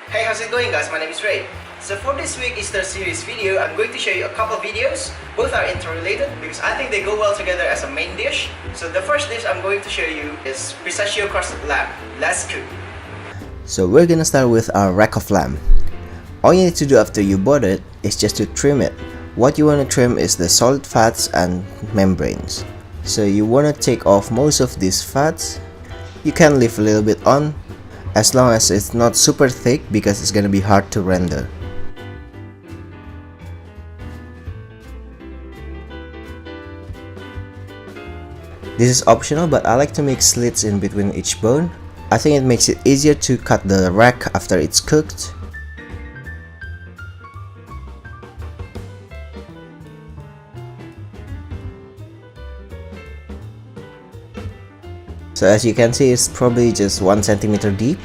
Hey, how's it going guys? My name is Ray. So for this week Easter series video, I'm going to show you a couple of videos. Both are interrelated because I think they go well together as a main dish. So the first dish I'm going to show you is Pistachio Crusted lamb. Let's cook. So we're gonna start with our rack of lamb. All you need to do after you bought it is just to trim it. What you want to trim is the solid fats and membranes. So you want to take off most of these fats. You can leave a little bit on, as long as it's not super thick because it's gonna be hard to render. This is optional, but I like to make slits in between each bone. I think it makes it easier to cut the rack after it's cooked. So as you can see, it's probably just 1 centimeter deep.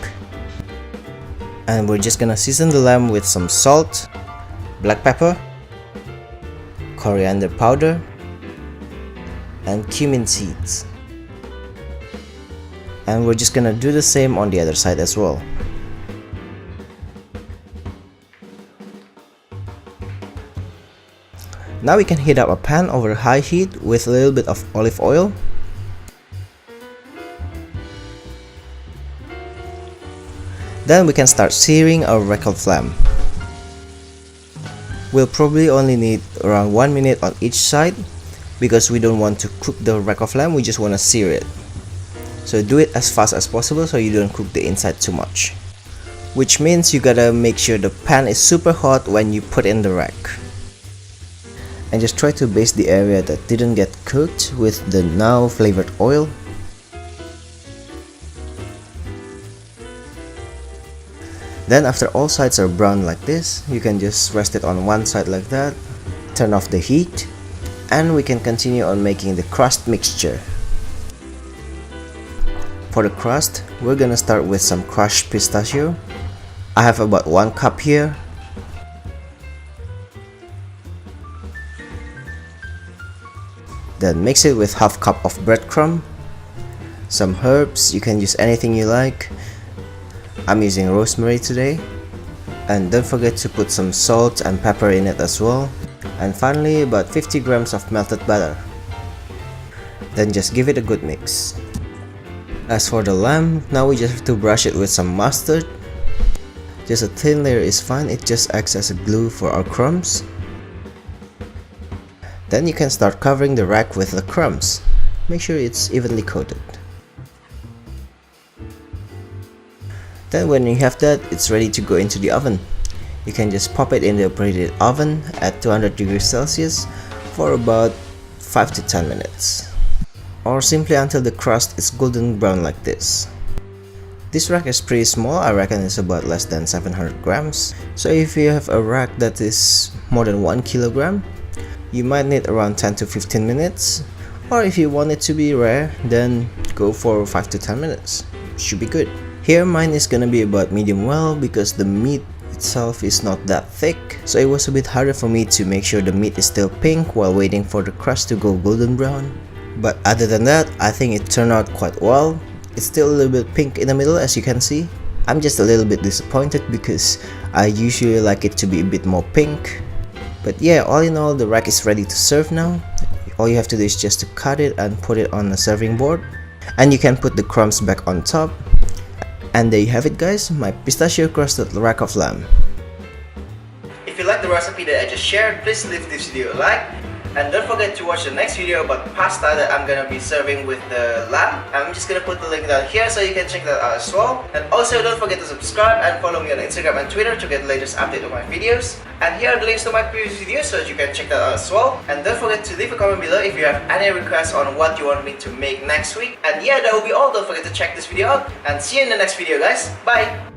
And we're just gonna season the lamb with some salt, black pepper, coriander powder, and cumin seeds. And we're just gonna do the same on the other side as well. Now we can heat up a pan over high heat with a little bit of olive oil. Then we can start searing our rack of lamb. We'll probably only need around 1 minute on each side because we don't want to cook the rack of lamb, we just want to sear it. So do it as fast as possible so you don't cook the inside too much. Which means you gotta make sure the pan is super hot when you put in the rack. And just try to baste the area that didn't get cooked with the now flavored oil. Then after all sides are brown like this, you can just rest it on one side like that, turn off the heat, and we can continue on making the crust mixture. For the crust, we're gonna start with some crushed pistachio. I have about 1 cup here. Then mix it with half cup of breadcrumb, some herbs, you can use anything you like. I'm using rosemary today. And don't forget to put some salt and pepper in it as well. And finally about 50 grams of melted butter. Then just give it a good mix. As for the lamb, now we just have to brush it with some mustard. Just a thin layer is fine, it just acts as a glue for our crumbs. Then you can start covering the rack with the crumbs. Make sure it's evenly coated. Then when you have that, it's ready to go into the oven. You can just pop it in the preheated oven at 200 degrees Celsius for about 5 to 10 minutes. Or simply until the crust is golden brown like this. This rack is pretty small, I reckon it's about less than 700 grams. So if you have a rack that is more than 1 kilogram, you might need around 10 to 15 minutes. Or if you want it to be rare, then go for 5 to 10 minutes. Should be good. Here mine is gonna be about medium well because the meat itself is not that thick, so it was a bit harder for me to make sure the meat is still pink while waiting for the crust to go golden brown. But other than that, I think it turned out quite well. It's still a little bit pink in the middle as you can see. I'm just a little bit disappointed because I usually like it to be a bit more pink. But yeah, all in all, the rack is ready to serve now. All you have to do is just to cut it and put it on a serving board. And you can put the crumbs back on top. And there you have it guys, my pistachio crusted rack of lamb. If you like the recipe that I just shared, please leave this video a like. And don't forget to watch the next video about pasta that I'm gonna be serving with the lamb. I'm just gonna put the link down here so you can check that out as well. And also don't forget to subscribe and follow me on Instagram and Twitter to get the latest update of my videos. And here are the links to my previous videos so that you can check that out as well. And don't forget to leave a comment below if you have any requests on what you want me to make next week. And yeah, that will be all. Don't forget to check this video out and see you in the next video guys. Bye!